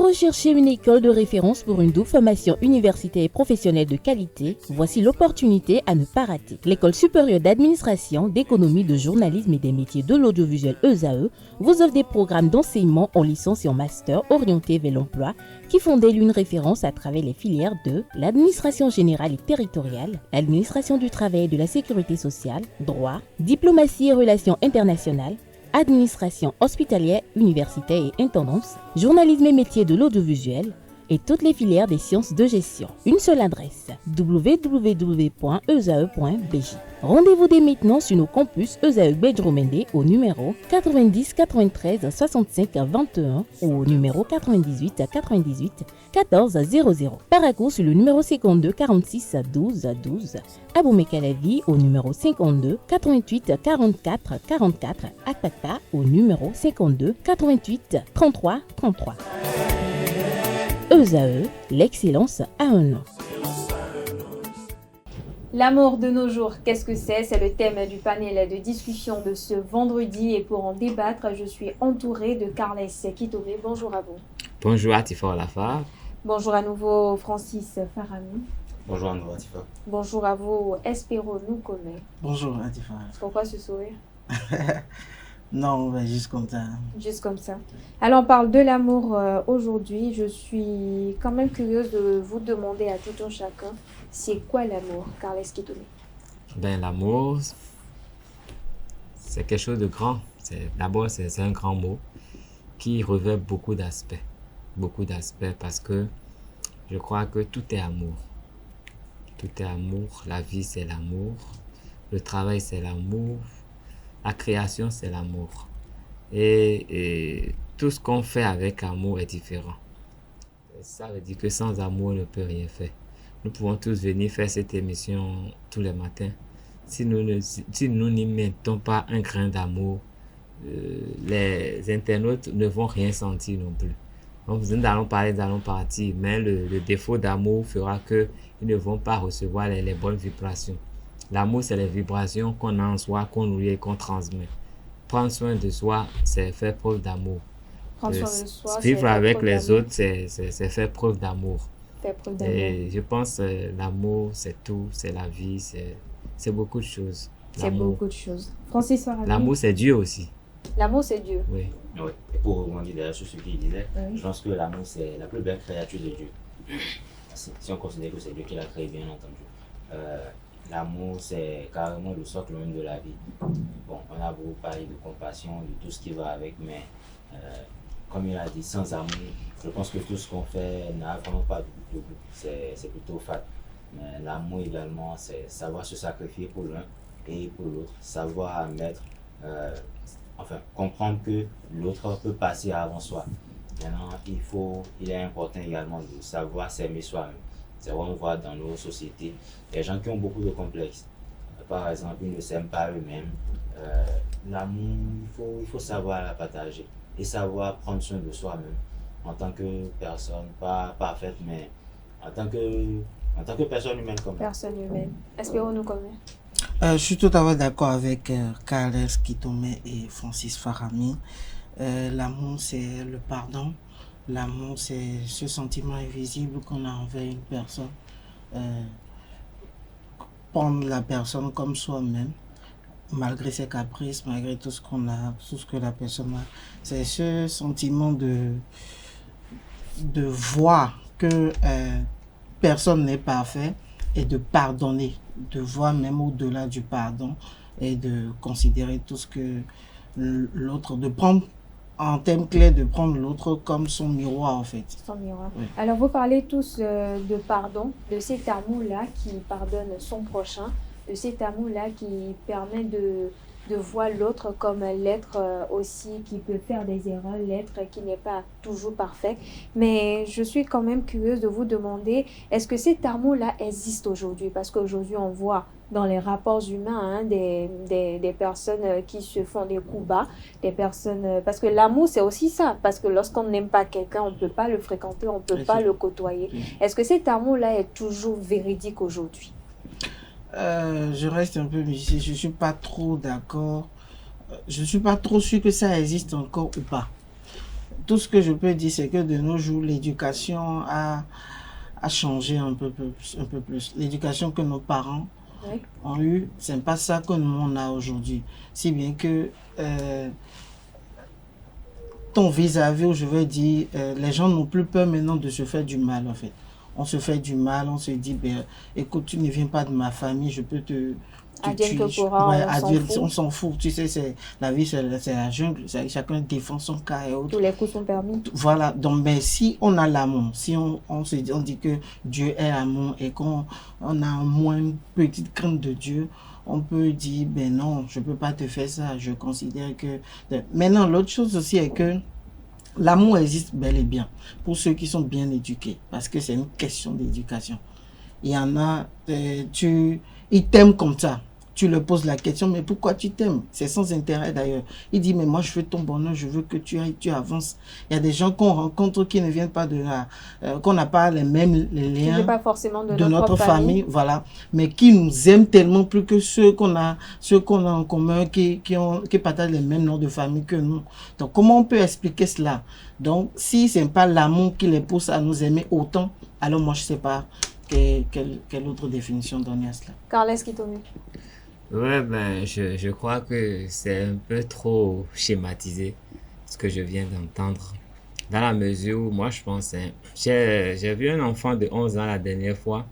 recherchez une école de référence pour une double formation universitaire et professionnelle de qualité? Voici l'opportunité à ne pas rater. L'École supérieure d'administration, d'économie, de journalisme et des métiers de l'audiovisuel ESAE vous offre des programmes d'enseignement en licence et en master orientés vers l'emploi qui font d'elle une référence à travers les filières de l'administration générale et territoriale, l'administration du travail et de la sécurité sociale, droit, diplomatie et relations internationales, administration hospitalière, universitaire et intendance, journalisme et métiers de l'audiovisuel et toutes les filières des sciences de gestion. Une seule adresse, www.esae.bj. Rendez-vous dès maintenant sur nos campus ESAE Bedjromende au numéro 90 93 65 21 ou au numéro 98 98 14 00. Paracourt sur le numéro 52 46 12 12. Aboumé-Calavi au numéro 52 88 44 44. Akpaka au numéro 52 88 33 33. ESAE, l'excellence a un nom. L'amour de nos jours, qu'est-ce que c'est? C'est le thème du panel de discussion de ce vendredi et pour en débattre, je suis entourée de Carles Kitome. Bonjour à vous. Bonjour Atifa Olafa. Bonjour à nouveau Francis Farami. Bonjour à nouveau Atifa. Bonjour à vous Espero Nukome. Bonjour Atifa. Pourquoi ce sourire? Non, juste comme ça. Juste comme ça. Alors on parle de l'amour aujourd'hui. Je suis quand même curieuse de vous demander à tout un chacun, c'est quoi l'amour, Carles Kitome? L'amour, c'est quelque chose de grand. D'abord, c'est un grand mot qui revêt beaucoup d'aspects. Beaucoup d'aspects parce que je crois que tout est amour. Tout est amour. La vie, c'est l'amour. Le travail, c'est l'amour. La création, c'est l'amour. Et tout ce qu'on fait avec amour est différent. Ça veut dire que sans amour, on ne peut rien faire. Nous pouvons tous venir faire cette émission tous les matins. Si nous n'y mettons pas un grain d'amour, les internautes ne vont rien sentir non plus. Donc nous allons partir, mais le défaut d'amour fera qu'ils ne vont pas recevoir les bonnes vibrations. L'amour, c'est les vibrations qu'on a en soi, qu'on nourrit et qu'on transmet. Prendre soin de soi, c'est faire preuve d'amour. Prendre soin de soi, vivre avec les autres, c'est faire preuve d'amour. Et je pense l'amour, c'est tout, c'est la vie, c'est beaucoup de choses. C'est beaucoup de choses. Francis Farami. L'amour, c'est Dieu aussi. L'amour, c'est Dieu. Oui. Oui. Et pour rebondir d'ailleurs sur ce qu'il disait, je pense que l'amour, c'est la plus belle créature de Dieu. Si on considère que c'est Dieu qui l'a créé, bien entendu. L'amour, c'est carrément le socle même de la vie. Bon, on a beaucoup parlé de compassion, de tout ce qui va avec, mais comme il a dit, sans amour, je pense que tout ce qu'on fait n'a vraiment pas de goût. C'est plutôt fade. Mais l'amour également, c'est savoir se sacrifier pour l'un et pour l'autre. Savoir mettre, comprendre que l'autre peut passer avant soi. Maintenant, il est important également de savoir s'aimer soi-même. C'est vrai, on voit dans nos sociétés des gens qui ont beaucoup de complexes. Par exemple, ils ne s'aiment pas eux-mêmes. L'amour, il faut savoir la partager et savoir prendre soin de soi-même en tant que personne, pas parfaite, mais en tant que personne humaine comme personne humaine. Espérons-nous comme je suis tout à fait d'accord avec Carles Kitome et Francis Farami. L'amour, c'est le pardon. L'amour, c'est ce sentiment invisible qu'on a envers une personne. Prendre la personne comme soi-même, malgré ses caprices, malgré tout ce qu'on a, tout ce que la personne a. C'est ce sentiment de voir que personne n'est parfait et de pardonner, de voir même au-delà du pardon et de considérer tout ce que l'autre, de prendre en termes clés, de prendre l'autre comme son miroir en fait. son miroir. Oui. Alors vous parlez tous de pardon, de cet amour-là qui pardonne son prochain, de cet amour-là qui permet de voir l'autre comme l'être aussi qui peut faire des erreurs, l'être qui n'est pas toujours parfait. Mais je suis quand même curieuse de vous demander, est-ce que cet amour-là existe aujourd'hui? Parce qu'aujourd'hui, on voit dans les rapports humains des personnes qui se font des coups bas, des personnes... Parce que l'amour, c'est aussi ça. Parce que lorsqu'on n'aime pas quelqu'un, on ne peut pas le fréquenter, on ne peut pas le côtoyer. Est-ce que cet amour-là est toujours véridique aujourd'hui? Je reste un peu mitigé, je suis pas trop d'accord. Je suis pas trop sûr que ça existe encore ou pas. tout ce que je peux dire, c'est que de nos jours, l'éducation a changé un peu plus. L'éducation que nos parents ont eue, ce n'est pas ça que nous, on a aujourd'hui. Si bien que ton vis-à-vis, où je veux dire, les gens n'ont plus peur maintenant de se faire du mal, en fait. On se fait du mal, on se dit, ben, écoute, tu ne viens pas de ma famille, je peux te Advienne que pourra, on s'en fout. Tu sais, la vie, c'est la jungle, chacun défend son cas et autres. Tous les coups sont permis. Voilà, donc ben, si on a l'amour, si on dit que Dieu est amour et qu'on a au moins une petite crainte de Dieu, on peut dire, ben non, je ne peux pas te faire ça, je considère que... Maintenant, l'autre chose aussi est que l'amour existe bel et bien pour ceux qui sont bien éduqués, parce que c'est une question d'éducation. Il y en a, ils t'aiment comme ça. Tu leur poses la question, mais pourquoi tu t'aimes? C'est sans intérêt d'ailleurs. Il dit, mais moi je veux ton bonheur, je veux que tu avances. Il y a des gens qu'on rencontre qui ne viennent pas de qu'on n'a pas les liens pas forcément de notre famille, voilà, mais qui nous aiment tellement plus que ceux qu'on a en commun, qui partagent les mêmes noms de famille que nous. Donc comment on peut expliquer cela? Donc si ce n'est pas l'amour qui les pousse à nous aimer autant, alors moi je ne sais pas quelle autre définition donner à cela. Carles Kitomi. Ouais, ben, je crois que c'est un peu trop schématisé ce que je viens d'entendre. Dans la mesure où, moi, je pense, j'ai vu un enfant de 11 ans la dernière fois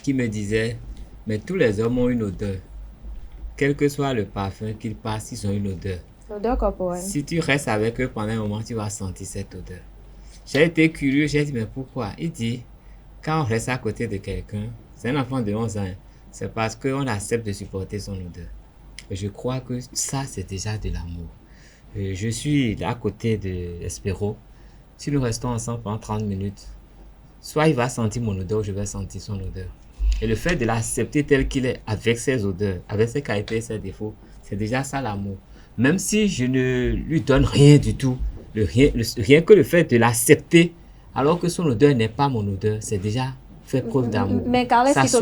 qui me disait, mais tous les hommes ont une odeur. Quel que soit le parfum qu'ils passent, ils ont une odeur. Odeur corporelle. Si tu restes avec eux pendant un moment, tu vas sentir cette odeur. J'ai été curieux, j'ai dit, mais pourquoi? Il dit, quand on reste à côté de quelqu'un, c'est un enfant de 11 ans, c'est parce qu'on accepte de supporter son odeur. Et je crois que ça, c'est déjà de l'amour. Je suis à côté de Espero. Si nous restons ensemble pendant 30 minutes, soit il va sentir mon odeur ou je vais sentir son odeur. Et le fait de l'accepter tel qu'il est, avec ses odeurs, avec ses qualités et ses défauts, c'est déjà ça l'amour. Même si je ne lui donne rien du tout, rien que le fait de l'accepter, alors que son odeur n'est pas mon odeur, c'est déjà fait preuve d'amour. Mais Carles, est-ce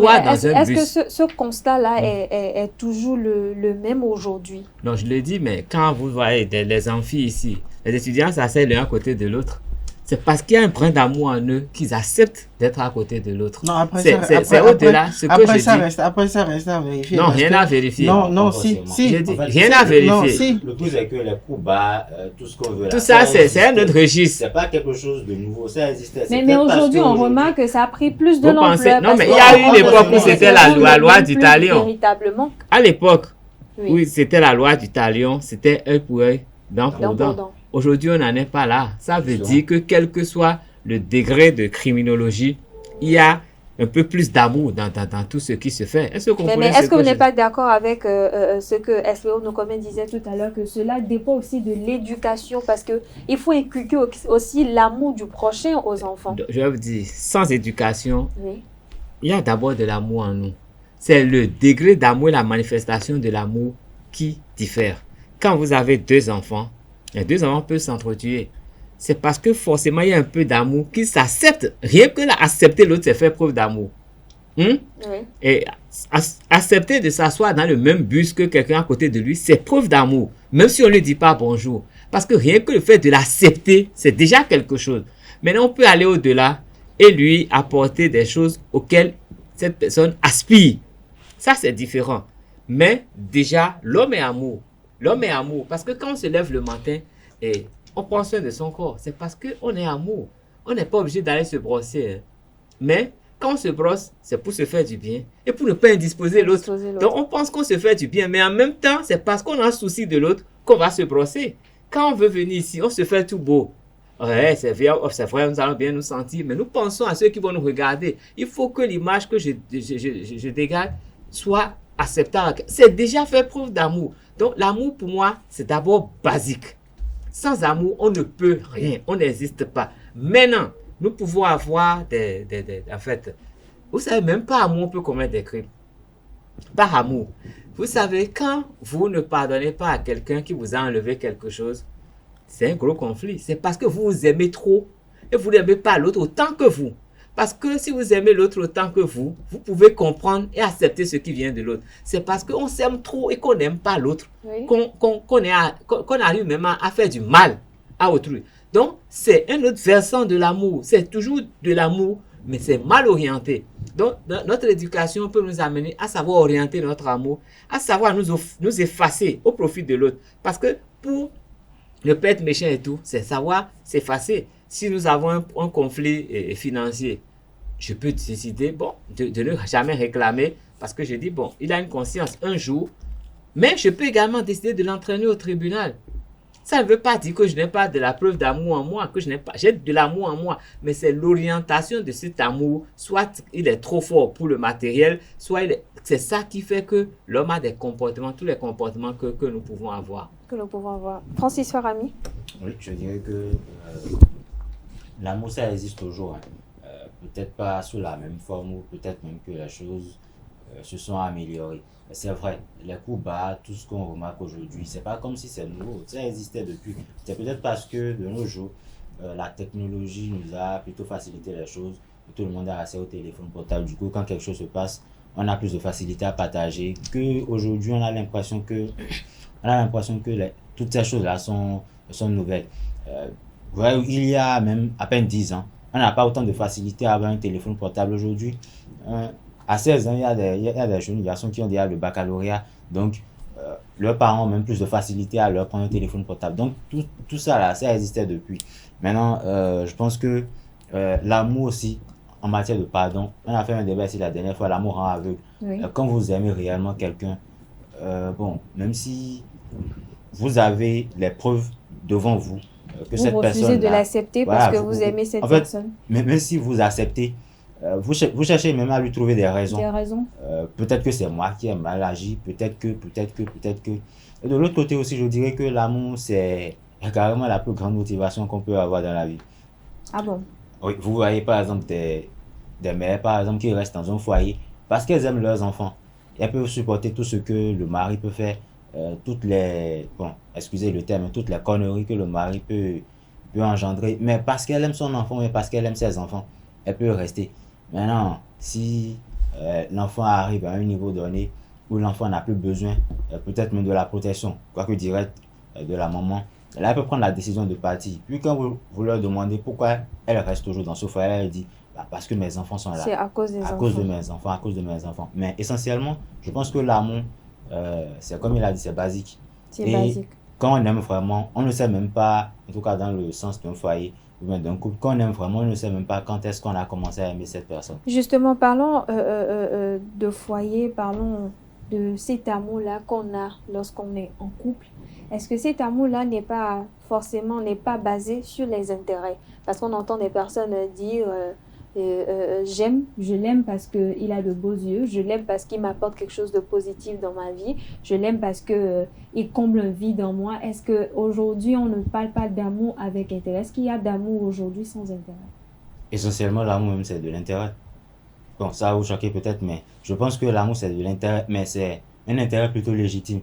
que ce constat-là est toujours le même aujourd'hui? Non, je le dis, mais quand vous voyez les amphis ici, les étudiants s'asseyent l'un à côté de l'autre, c'est parce qu'il y a un brin d'amour en eux qu'ils acceptent d'être à côté de l'autre. Non, après c'est au-delà ce que je dis. Après ça reste à vérifier. Non, rien à vérifier. Non, si. Rien à vérifier. Non, si. Le plus est que les coups bas, tout ce qu'on veut. Tout ça, c'est un autre registre. C'est pas quelque chose de nouveau, ça existait. Mais aujourd'hui, on remarque que ça a pris plus de l'ampleur. Non, mais il y a eu une époque où c'était la loi du talion. Véritablement. À l'époque où c'était la loi du talion, c'était œil pour œil, dent pour dent. Aujourd'hui, on n'en est pas là. Ça veut dire que quel que soit le degré de criminologie, il y a un peu plus d'amour dans tout ce qui se fait. Est-ce que vous n'êtes pas d'accord avec ce que Espero Nokome disait tout à l'heure, que cela dépend aussi de l'éducation, parce qu'il faut inculquer aussi l'amour du prochain aux enfants. Je vais vous dire, sans éducation, il y a d'abord de l'amour en nous. C'est le degré d'amour et la manifestation de l'amour qui diffèrent. Quand vous avez 2 enfants, les 2 enfants peuvent s'entretuer. C'est parce que forcément, il y a un peu d'amour qui s'accepte. Rien que accepter l'autre, c'est faire preuve d'amour. Et accepter de s'asseoir dans le même bus que quelqu'un à côté de lui, c'est preuve d'amour. Même si on ne lui dit pas bonjour. Parce que rien que le fait de l'accepter, c'est déjà quelque chose. Maintenant, on peut aller au-delà et lui apporter des choses auxquelles cette personne aspire. Ça, c'est différent. Mais déjà, l'homme est amour. L'homme est amour. Parce que quand on se lève le matin et on prend soin de son corps, c'est parce qu'on est amour. On n'est pas obligé d'aller se brosser. Mais quand on se brosse, c'est pour se faire du bien et pour ne pas indisposer l'autre. Donc on pense qu'on se fait du bien, mais en même temps, c'est parce qu'on a souci de l'autre qu'on va se brosser. Quand on veut venir ici, on se fait tout beau. Ouais, c'est vrai, nous allons bien nous sentir, mais nous pensons à ceux qui vont nous regarder. Il faut que l'image que je dégage soit acceptable. C'est déjà fait preuve d'amour. Donc l'amour pour moi, c'est d'abord basique. Sans amour, on ne peut rien, on n'existe pas. Maintenant, nous pouvons avoir en fait, vous savez, même par amour, on peut commettre des crimes. Par amour. Vous savez, quand vous ne pardonnez pas à quelqu'un qui vous a enlevé quelque chose, c'est un gros conflit. C'est parce que vous vous aimez trop et vous n'aimez pas l'autre autant que vous. Parce que si vous aimez l'autre autant que vous, vous pouvez comprendre et accepter ce qui vient de l'autre. C'est parce qu'on s'aime trop et qu'on n'aime pas l'autre qu'on arrive même à faire du mal à autrui. Donc, c'est un autre versant de l'amour. C'est toujours de l'amour, mais c'est mal orienté. Donc, notre éducation peut nous amener à savoir orienter notre amour, à savoir nous effacer au profit de l'autre. Parce que pour ne pas être méchant et tout, c'est savoir s'effacer. Si nous avons un conflit financier, je peux décider, bon, de ne jamais réclamer parce que je dis, bon, il a une conscience un jour, mais je peux également décider de l'entraîner au tribunal. Ça ne veut pas dire que je n'ai pas de la preuve d'amour en moi, que j'ai de l'amour en moi, mais c'est l'orientation de cet amour. Soit il est trop fort pour le matériel, soit c'est ça qui fait que l'homme a des comportements, tous les comportements que nous pouvons avoir. Que nous pouvons avoir. Francis Farami. Oui, je dirais que l'amour, ça existe toujours. Peut-être pas sous la même forme ou peut-être même que les choses se sont améliorées. C'est vrai, les coups bas, tout ce qu'on remarque aujourd'hui, c'est pas comme si c'est nouveau, ça existait depuis. C'est peut-être parce que de nos jours, la technologie nous a plutôt facilité les choses. Tout le monde a accès au téléphone portable. Du coup, quand quelque chose se passe, on a plus de facilité à partager. Qu'aujourd'hui, on a l'impression que toutes ces choses-là sont nouvelles. Ouais, il y a même à peine 10 ans, on n'a pas autant de facilité à avoir un téléphone portable aujourd'hui. À 16 ans, il y a des jeunes garçons qui ont déjà le baccalauréat. Donc, leurs parents ont même plus de facilité à leur prendre un téléphone portable. Donc, tout ça, là, ça existait depuis. Maintenant, je pense que l'amour aussi, en matière de pardon, on a fait un débat ici la dernière fois, l'amour rend aveugle. Oui. Quand vous aimez réellement quelqu'un, bon, même si vous avez les preuves devant vous, que cette personne. Vous refusez de l'accepter parce que vous aimez cette personne. Même si vous acceptez, vous cherchez même à lui trouver des raisons. Des raisons. Peut-être que c'est moi qui ai mal agi, peut-être que. Et de l'autre côté aussi, je dirais que l'amour, c'est carrément la plus grande motivation qu'on peut avoir dans la vie. Ah bon? Oui, vous voyez par exemple des mères, par exemple, qui restent dans un foyer parce qu'elles aiment leurs enfants. Elles peuvent supporter tout ce que le mari peut faire, excusez le terme, toutes les conneries que le mari peut engendrer, mais parce qu'elle aime son enfant et parce qu'elle aime ses enfants, elle peut rester. Maintenant, si l'enfant arrive à un niveau donné où l'enfant n'a plus besoin, peut-être même de la protection, quoique directe, de la maman, là, elle peut prendre la décision de partir. Puis quand vous leur demandez pourquoi elle reste toujours dans ce foyer, elle dit parce que mes enfants sont là. C'est à cause des enfants. À cause de mes enfants. Mais essentiellement, je pense que l'amour, c'est comme il a dit, c'est basique. C'est basique. Quand on aime vraiment, on ne sait même pas, en tout cas dans le sens d'un foyer ou bien d'un couple, quand on aime vraiment, on ne sait même pas quand est-ce qu'on a commencé à aimer cette personne. Justement, parlons de foyer, parlons de cet amour-là qu'on a lorsqu'on est en couple. Est-ce que cet amour-là n'est pas basé sur les intérêts? Parce qu'on entend des personnes dire je l'aime parce qu'il a de beaux yeux, je l'aime parce qu'il m'apporte quelque chose de positif dans ma vie, je l'aime parce qu'il comble un vide en moi. Est-ce qu'aujourd'hui, on ne parle pas d'amour avec intérêt? Est-ce qu'il y a d'amour aujourd'hui sans intérêt? Essentiellement, l'amour même, c'est de l'intérêt. Bon, ça va vous choquer peut-être, mais je pense que l'amour, c'est de l'intérêt, mais c'est un intérêt plutôt légitime.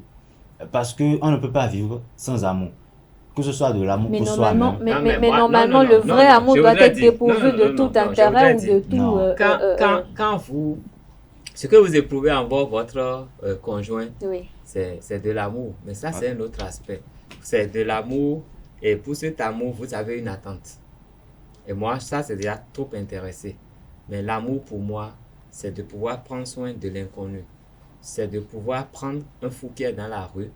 Parce qu'on ne peut pas vivre sans amour. Que ce soit de l'amour pour soi-même. Mais normalement, le vrai amour doit être dépourvu de tout intérêt ou de tout... Ce que vous éprouvez envers votre conjoint, oui, c'est de l'amour. Mais ça, c'est un autre aspect. C'est de l'amour. Et pour cet amour, vous avez une attente. Et moi, ça, c'est déjà trop intéressé. Mais l'amour, pour moi, c'est de pouvoir prendre soin de l'inconnu. C'est de pouvoir prendre un fou qui est dans la rue,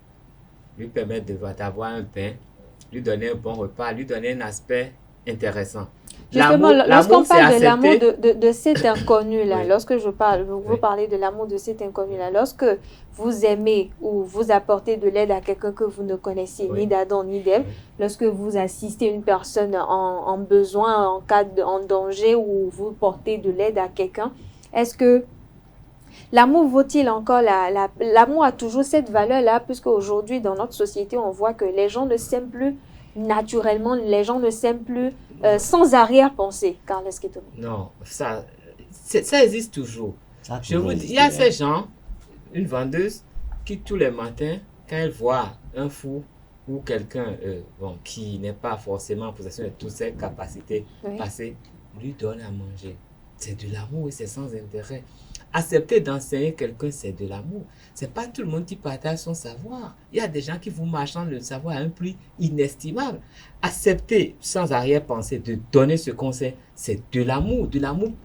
lui permettre d'avoir un pain, lui donner un bon repas, lui donner un aspect intéressant. Justement, lorsqu'on parle de l'amour de cet inconnu-là, oui. Lorsque vous parlez de l'amour de cet inconnu-là, lorsque vous aimez ou vous apportez de l'aide à quelqu'un que vous ne connaissez ni d'Adam ni d'Ève, lorsque vous assistez une personne en besoin, en danger, ou vous portez de l'aide à quelqu'un, est-ce que l'amour vaut-il encore l'amour a toujours cette valeur-là, puisque aujourd'hui, dans notre société, on voit que les gens ne s'aiment plus naturellement, les gens ne s'aiment plus sans arrière-pensée. Carles Quetoné. Non, ça existe toujours. Je vous dis, il y a ces gens, une vendeuse, qui tous les matins, quand elle voit un fou ou quelqu'un qui n'est pas forcément en possession de toutes ses capacités passées, lui donne à manger. C'est de l'amour et c'est sans intérêt. accepter d'enseigner quelqu'un, c'est de l'amour. C'est pas tout le monde qui partage son savoir. Il y a des gens qui vous marchandent le savoir à un prix inestimable. Accepter sans arrière-pensée de donner ce conseil, c'est de l'amour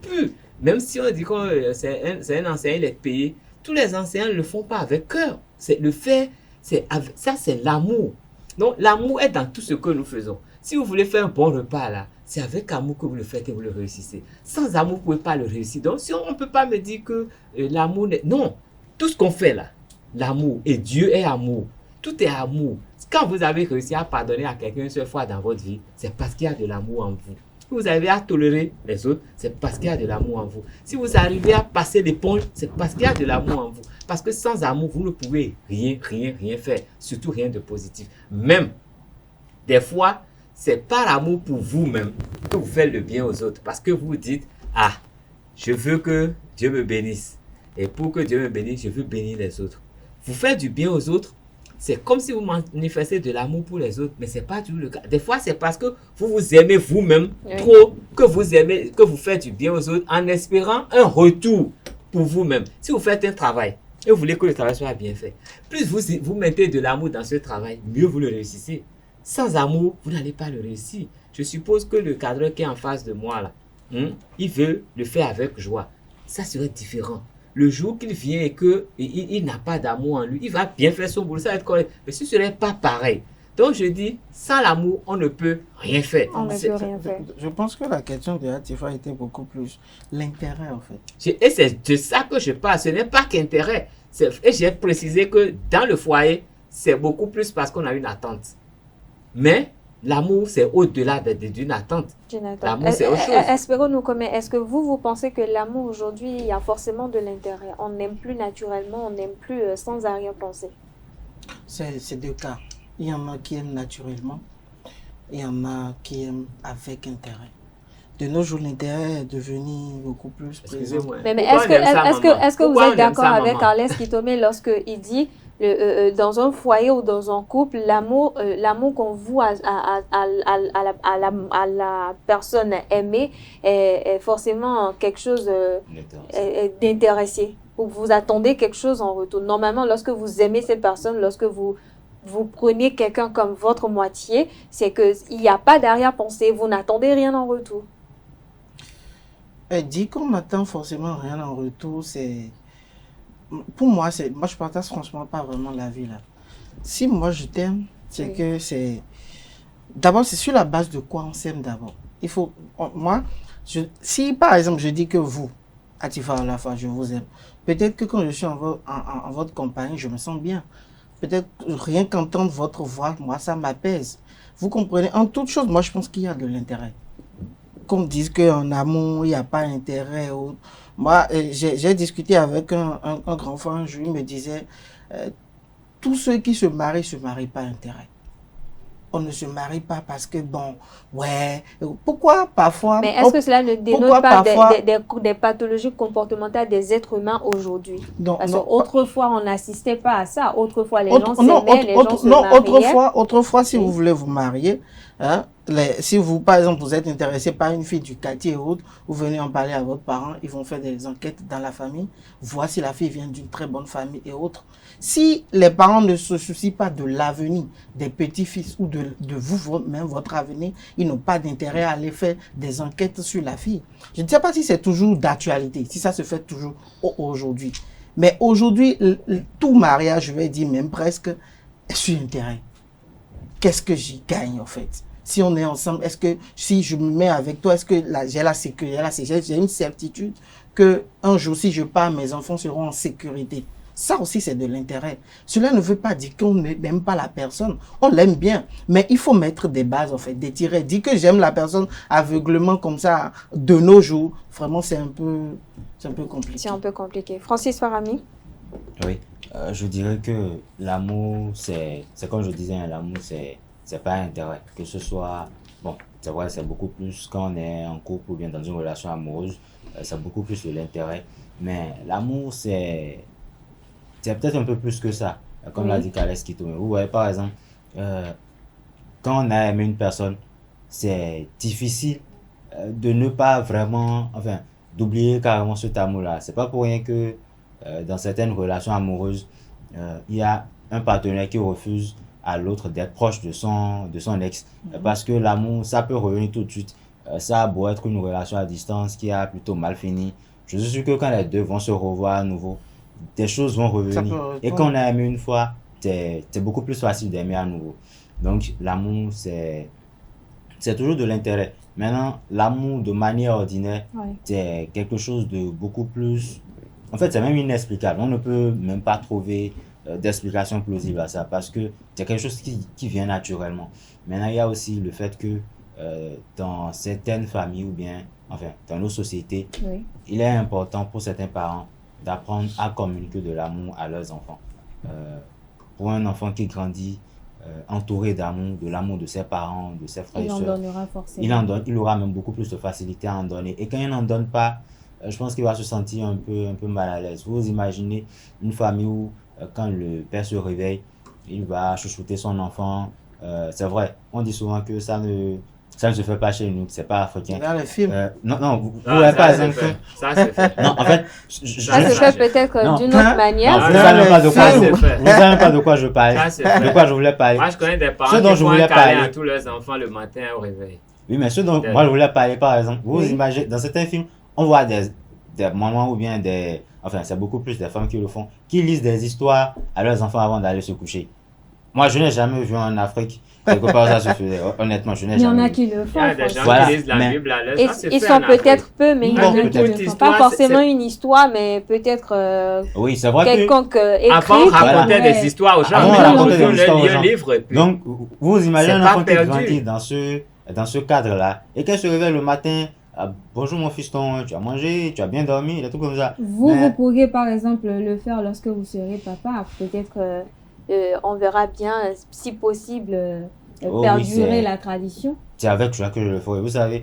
pur. Même si on dit que c'est un enseignant, il est payé, tous les enseignants ne le font pas avec cœur. C'est le fait, ça c'est l'amour. Donc l'amour est dans tout ce que nous faisons. Si vous voulez faire un bon repas là, c'est avec amour que vous le faites et vous le réussissez. Sans amour, vous ne pouvez pas le réussir. Donc si on ne peut pas me dire que l'amour n'est... Non, tout ce qu'on fait là, l'amour, et Dieu est amour. Tout est amour. Quand vous avez réussi à pardonner à quelqu'un une seule fois dans votre vie, c'est parce qu'il y a de l'amour en vous. Si vous arrivez à tolérer les autres, c'est parce qu'il y a de l'amour en vous. Si vous arrivez à passer l'éponge, c'est parce qu'il y a de l'amour en vous. Parce que sans amour, vous ne pouvez rien faire. Surtout rien de positif. Même, des fois, c'est par amour pour vous-même que vous faites le bien aux autres. Parce que vous dites, ah, je veux que Dieu me bénisse. Et pour que Dieu me bénisse, je veux bénir les autres. Vous faites du bien aux autres, c'est comme si vous manifestez de l'amour pour les autres, mais ce n'est pas toujours le cas. Des fois, c'est parce que vous vous aimez vous-même trop, que vous faites du bien aux autres en espérant un retour pour vous-même. Si vous faites un travail et vous voulez que le travail soit bien fait, plus vous mettez de l'amour dans ce travail, mieux vous le réussissez. Sans amour, vous n'allez pas le réussir. Je suppose que le cadreur qui est en face de moi, là, il veut le faire avec joie. Ça serait différent. Le jour qu'il vient et qu'il n'a pas d'amour en lui, il va bien faire son boulot, ça va être correct. Mais ce ne serait pas pareil. Donc je dis, sans l'amour, on ne peut rien faire. On ne peut rien faire. Je pense que la question de Latifa était beaucoup plus l'intérêt en fait. Et c'est de ça que je parle. Ce n'est pas qu'intérêt. Et j'ai précisé que dans le foyer, c'est beaucoup plus parce qu'on a une attente. Mais l'amour, c'est au-delà d'une attente. L'amour, c'est autre chose. Espérons-nous comment. Est-ce que vous pensez que l'amour aujourd'hui, il y a forcément de l'intérêt? On n'aime plus naturellement, on n'aime plus sans arrière-pensée. C'est deux cas. Il y en a qui aiment naturellement, il y en a qui aiment avec intérêt. De nos jours, l'intérêt est devenu beaucoup plus présent. Mais est-ce que vous êtes d'accord avec Carles Kitomé lorsqu'il dit dans un foyer ou dans un couple, l'amour qu'on voue à la personne aimée est forcément quelque chose d'intéressé. Vous attendez quelque chose en retour. Normalement, lorsque vous aimez cette personne, lorsque vous prenez quelqu'un comme votre moitié, c'est qu'il n'y a pas d'arrière-pensée, vous n'attendez rien en retour. Dit qu'on n'attend forcément rien en retour, c'est... Pour moi, je partage franchement pas vraiment la vie là. Si moi je t'aime, c'est que c'est... D'abord, c'est sur la base de quoi on s'aime d'abord. Il faut... Si par exemple je dis que vous, Atifa Alafa, je vous aime, peut-être que quand je suis en votre compagnie, je me sens bien. Peut-être rien qu'entendre votre voix, moi ça m'apaise. Vous comprenez? En toute chose, moi je pense qu'il y a de l'intérêt. Qu'on dise qu'en amour, il n'y a pas d'intérêt. Moi, j'ai discuté avec un grand frère un jour, il me disait, tous ceux qui se marient pas intérêt. On ne se marie pas parce que, bon, ouais, pourquoi parfois... Mais est-ce que cela ne dénote pas des pathologies comportementales des êtres humains aujourd'hui? Parce qu'autrefois, on n'assistait pas à ça. Autrefois, les gens s'aimaient, les gens se mariaient. Autrefois, si vous voulez vous marier, hein, si vous, par exemple, vous êtes intéressé par une fille du quartier ou autre, vous venez en parler à votre parent, ils vont faire des enquêtes dans la famille, voir si la fille vient d'une très bonne famille et autres. Si les parents ne se soucient pas de l'avenir des petits-fils ou de vous-même, votre avenir, ils n'ont pas d'intérêt à aller faire des enquêtes sur la fille. Je ne sais pas si c'est toujours d'actualité, si ça se fait toujours aujourd'hui. Mais aujourd'hui, tout mariage, je vais dire même presque, est sur intérêt. Qu'est-ce que j'y gagne en fait? Si on est ensemble, est-ce que si je me mets avec toi, est-ce que j'ai la sécurité, j'ai une certitude que un jour, si je pars, mes enfants seront en sécurité? Ça aussi, c'est de l'intérêt. Cela ne veut pas dire qu'on n'aime pas la personne. On l'aime bien. Mais il faut mettre des bases, en fait, des tirets. Dire que j'aime la personne aveuglement comme ça, de nos jours, vraiment, c'est un peu compliqué. C'est un peu compliqué. Francis Farami? Oui, je dirais que l'amour, c'est comme je disais, l'amour, c'est pas intérêt. Que ce soit, bon, c'est vrai, c'est beaucoup plus quand on est en couple ou bien dans une relation amoureuse, c'est beaucoup plus de l'intérêt. Mais l'amour, c'est peut-être un peu plus que ça, comme l'a dit Carles Kitomé. Vous voyez, par exemple, quand on a aimé une personne, c'est difficile de ne pas vraiment, enfin, d'oublier carrément cet amour-là. C'est pas pour rien que dans certaines relations amoureuses, il y a un partenaire qui refuse à l'autre d'être proche de son ex. Parce que l'amour, ça peut revenir tout de suite. Ça a beau être une relation à distance qui a plutôt mal fini. Je suis sûr que quand les deux vont se revoir à nouveau, des choses vont revenir. Et quand on a aimé une fois, c'est beaucoup plus facile d'aimer à nouveau. Donc l'amour, c'est toujours de l'intérêt. Maintenant, l'amour de manière ordinaire, c'est quelque chose de beaucoup plus... En fait, c'est même inexplicable. On ne peut même pas trouver d'explication plausible à ça parce que c'est quelque chose qui vient naturellement. Maintenant, il y a aussi le fait que dans certaines familles ou bien, enfin, dans nos sociétés, il est important pour certains parents d'apprendre à communiquer de l'amour à leurs enfants. Pour un enfant qui grandit entouré d'amour, de l'amour de ses parents, de ses frères et sœurs, il en donnera forcément. Il aura même beaucoup plus de facilité à en donner. Et quand il n'en donne pas, je pense qu'il va se sentir un peu mal à l'aise. Vous imaginez une famille où quand le père se réveille, il va chouchouter son enfant. C'est vrai, on dit souvent que ça ne se fait pas chez nous, c'est pas africain. Dans les films. Non, vous n'avez pas exemple. Ça se fait. Non, en fait, Ça se fait peut-être d'une autre manière. Vous ne savez pas de quoi je parle. De quoi je voulais parler. Moi, je connais des parents qui font un câlin à tous leurs enfants le matin au réveil. Oui, mais ce dont moi je voulais parler, par exemple, vous imaginez, dans certains films, on voit des mamans ou bien des... Enfin, c'est beaucoup plus des femmes qui le font, qui lisent des histoires à leurs enfants avant d'aller se coucher. Moi, je n'ai jamais vu en Afrique quelque part ça se faisait. Honnêtement, je n'ai jamais vu. Il y en a qui le font. Il y a des gens qui lisent la Bible à leurs enfants. Ils sont peut-être peu, mais il y en a qui le font. Pas forcément une histoire, mais peut-être oui, c'est vrai quelconque écrit. Avant, on racontait des histoires aux gens. Avant, on racontait des histoires aux gens. Livre, donc, vous imaginez un enfant qui grandit dans ce cadre-là et qu'elle se réveille le matin. Bonjour mon fiston, tu as mangé, tu as bien dormi, des trucs comme ça. Vous pourriez par exemple le faire lorsque vous serez papa. Peut-être on verra bien, si possible, perdurer la tradition. C'est avec joie que je le ferai. Vous savez,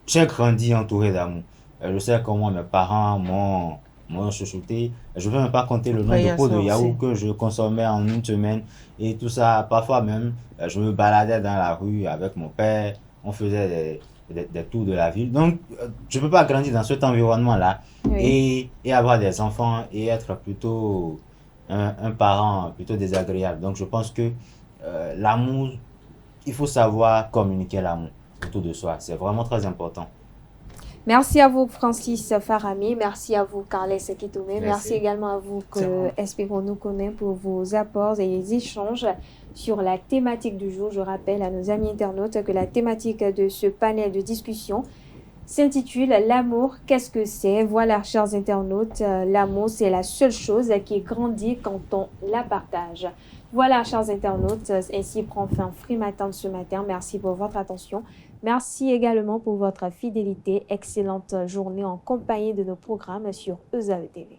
j'ai grandi entouré d'amour. Je sais comment mes parents m'ont chouchouté. Je ne veux même pas compter le nombre de pots de yaourt que je consommais en une semaine. Et tout ça, parfois même, je me baladais dans la rue avec mon père. On faisait des tours de la ville. Donc, je ne peux pas grandir dans cet environnement-là et avoir des enfants et être plutôt un parent plutôt désagréable. Donc, je pense que l'amour, il faut savoir communiquer l'amour autour de soi. C'est vraiment très important. Merci à vous, Francis Farami. Merci à vous, Carles Sekitome. Merci également à vous, Espérons-nous connaître, pour vos apports et les échanges sur la thématique du jour. Je rappelle à nos amis internautes que la thématique de ce panel de discussion s'intitule « L'amour, qu'est-ce que c'est ?» Voilà, chers internautes, l'amour, c'est la seule chose qui grandit quand on la partage. Voilà, chers internautes, ainsi prend fin Free Matin ce matin. Merci pour votre attention. Merci également pour votre fidélité. Excellente journée en compagnie de nos programmes sur ESAE TV.